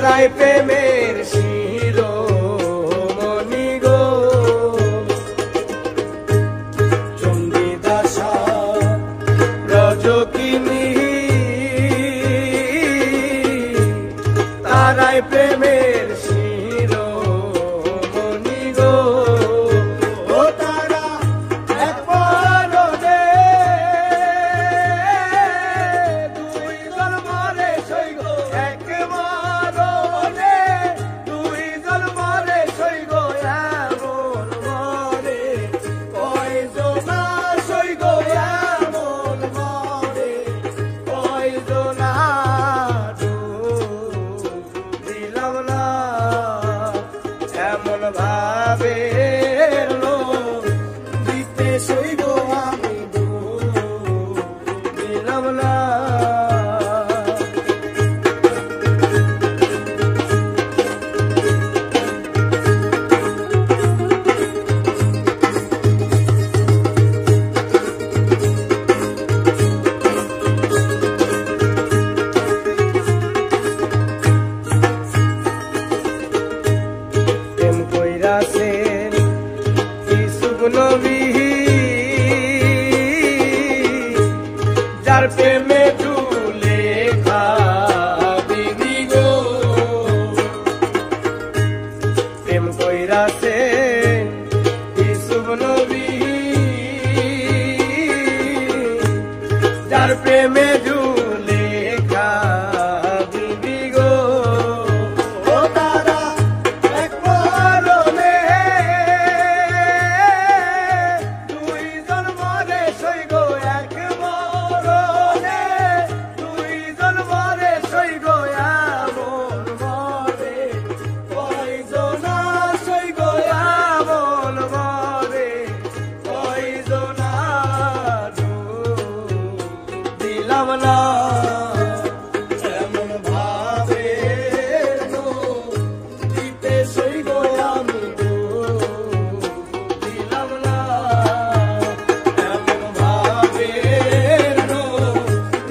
তারাই প্রেমের শিরোমণি গো। চণ্ডীদাসা ব্রজকিনী তারাই প্রেমের শিরোমণি গো। ও তারা এক পরনে দুই জন্মরে সইগ, এক মরণে দুই জন্মরে সইগ এমন মরে কয়জনা সইগ এমন মরে কয়জনা দিলাম না এমন ভাবে দিতে সইগ আমি দিলাম না। যার প্রেমে ঝুলে খাবি গো, প্রেম কইরাছে ইসুফ নবী যার প্রেমে ঝুলে খাবি গো। ও তারা এক পরনে দুই জন্মরে সইগ, এক মরণে দুই জন্মরে সইগ এমন মরে কয়জনা সইগ এমন মরে কয়জনা দিলাম না এমন ভাবে দিতে সইগ আমি দিলাম না এমন ভাবে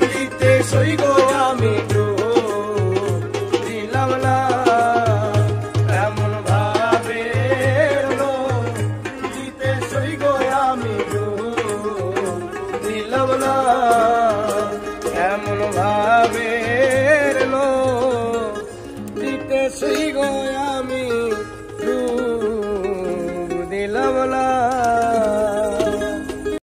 দিতে সইগ আমি দিলাম না এমন ভাবে দিতে সইগ আমি দিলাম না এমন ভাবে দিতে সই